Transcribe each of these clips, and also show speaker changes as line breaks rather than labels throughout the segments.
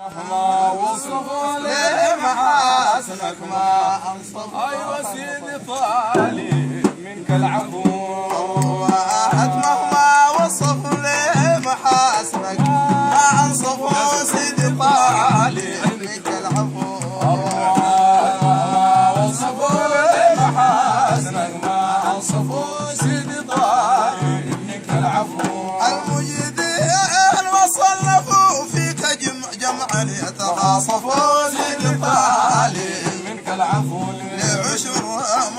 ما وصفوا لي محاسنك ما انصف. ايوه سيدي طالي منك العفو.
مهما وصفوا لي محاسنك ما انصفوا سيدي طالي منك العفو.
ما وصفوا لي محاسنك ما انصفوا سيدي طالي منك العفو.
المجدين وصنفوا فيك جمعا يتخاصفوا سيدي طالي
منك العفو.
لعشر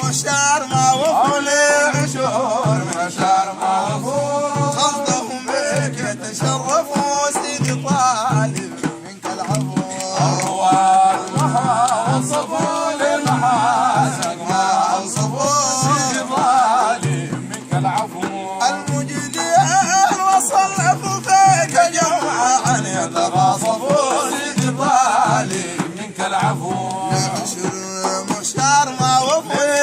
مشار ما وفوا لعشر مشار ما وفوا قصدهم بك يتشرفوا سيدي طالب منك العفو.
أرواد مهما وصفوا للمحاسن ما أنصفوا سيدي طالب منك العفو.
المجدين وصنفوا فيك جمعا يتغاصفوا سيدي طالب
منك العفو.
لعشر مشار ما وفوا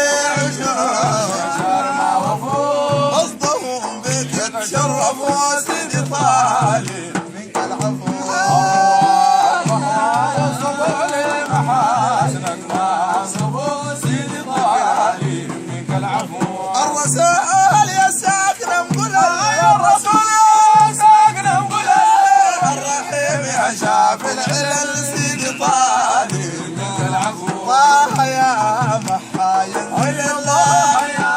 شهر ما وفوا
قصدهم بك يتشرفوا سيدي طالب منك العفو.
أرواد مهما وصفوا للمحاسنك ما أنصفوا سيدي طالب منك العفو.
الرسول يا ساكن مقلة
يا الرسول يا ساكن مقلة
الرحيم يا شاف العلل سيدي طالب
منك العفو.
الله يا محايا
الله يا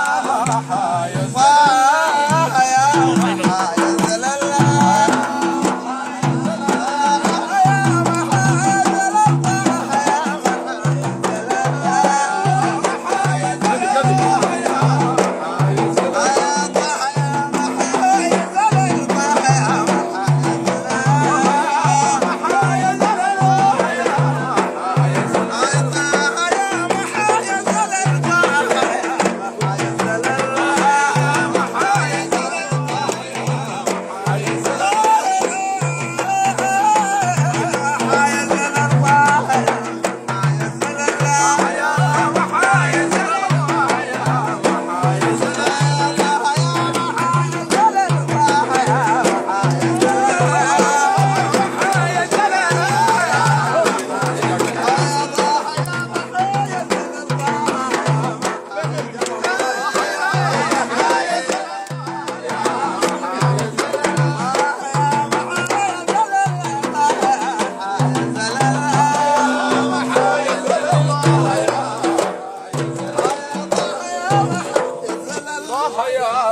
محايا
الله يا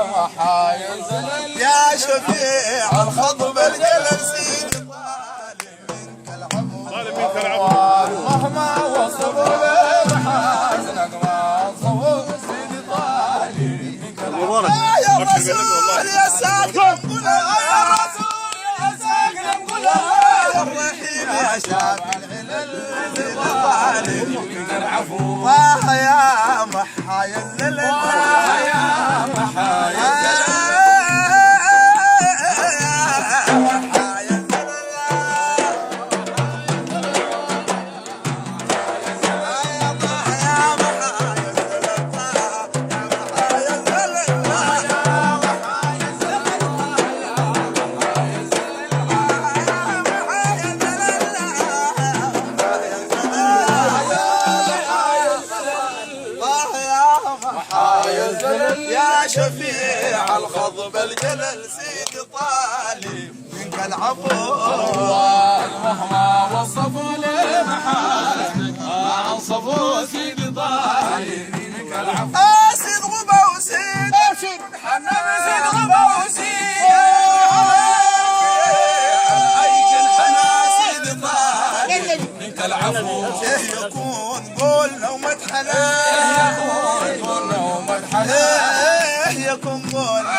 محايا زلال يا شفيع الخطب الجلل سيدي طالب منك العفو.
مهما وصفوا لمحاسنك ما انصفوا سيدي طالب منك العفو.
يا رسول يا ساكن قلوب
يا رسول يا ساكن قلوب
الرحيم يا شافي العلل سيدي طالب
منك العفو.
الله يا محايا الزلل
يا محايا
يا شفيع الخضب الجلل سيدي طالب منك العفو.
مهما وصفوا لمحاسنك ما انصفوا سيدي طالب منك العفو.
سيد غبا وسيد
حنان سيد غبا وسيد
ايك الحنا سيدي طالب
منك العفو.
يكون قولنا ومدحنا
يكون ومدحنا
يكون قولنا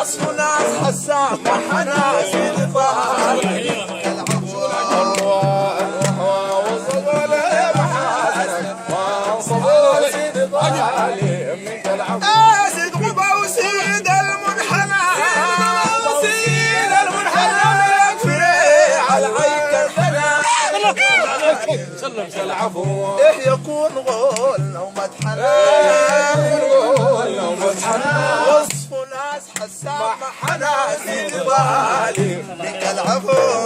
وصف ناس حسام وحنا سيد طالب سيد غبا وسيد المنحنى سيد المنحنى يكفي على عيك الثنا إيه يكون غول ومدحنا وصف ناس حسام محنا سيد طالب منك العفو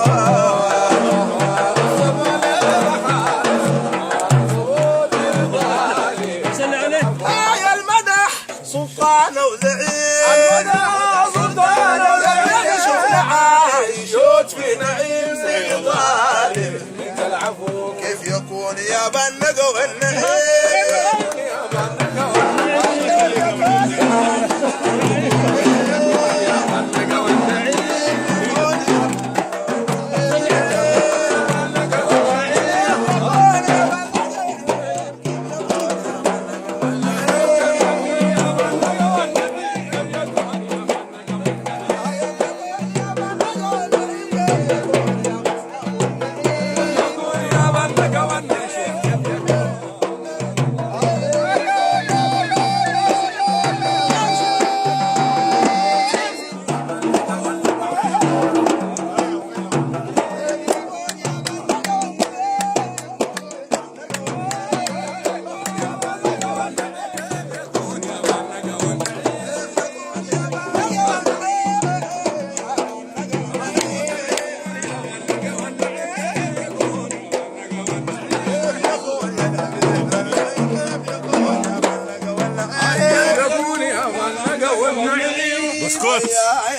سلطان وزعيم سلطان وزعيم شفنا عايشوت في نعيم سيد ظالم منك العفو كيف يكون يا بنقى والنعيم يا بنقى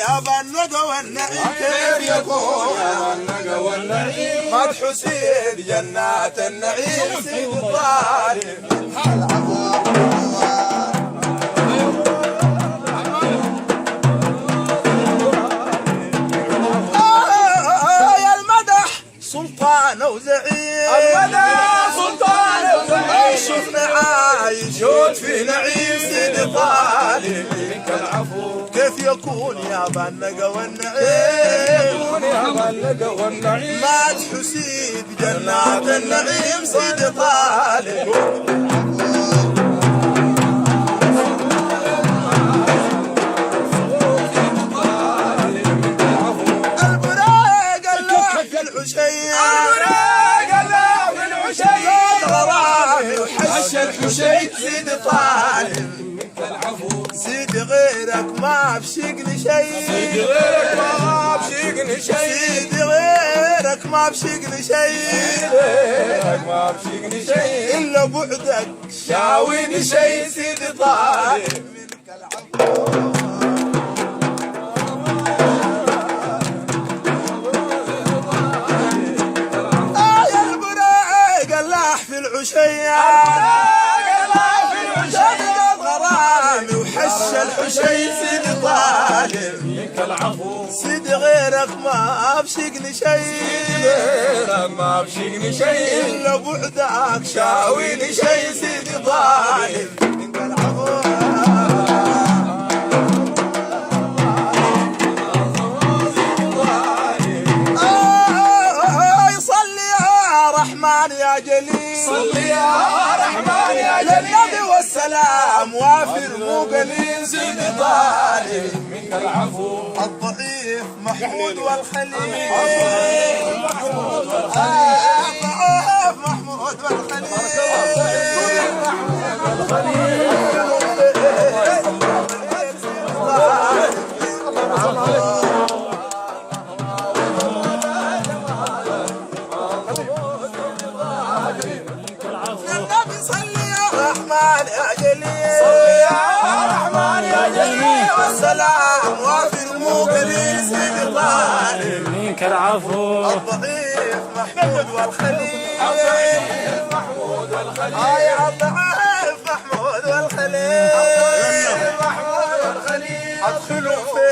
يا بنقى والنعيم كيف يكون يا بنقى والنعيم مدح سيد جنات النعيم سيد الظالم يا المدح سلطان وزعيم المدح سلطان وزعيم شفنا عايشوت في نعيم سيد الظالم منك العفو كيف يكون يا بنقى والنعيم يا بنقى والنعيم مدح سيد جنات النعيم سيد طالب البراق الله في العشية البراق الله في العشية الغرام وحش الحشيد سيد طالب سيدي غيرك ما بشقني شيء سيدي غيرك ما بشقني شيء سيدي غيرك ما بشقني شيء غيرك ما بشقني شيء إلا بعدك شاويني شيء سيدي طالب منك العفو يا البراق الله في العشية وحش الحشي سيدي طالب منك العفو سيدي غيرك ما بشقني شيء سيدي غيرك ما بشقني شيء إلا بعدك شاويني شيء سيدي طالب منك العفو صلي يا رحمن يا جليل صلي يا رحمن يا جليل والسلام وافر مو قليل سيدي طالب منك العفو الضعيف محمود والخليل الضعيف محمود والخليل الضعيف محمود والخليل والسلام وافر مو قليل سيدي طالب منك العفو الضعيف محمود والخليل الضعيف محمود والخليل الضعيف محمود والخليل محمود والخليل ادخلوا في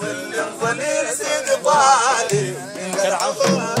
ظل ظليل سيدي طالب منك العفو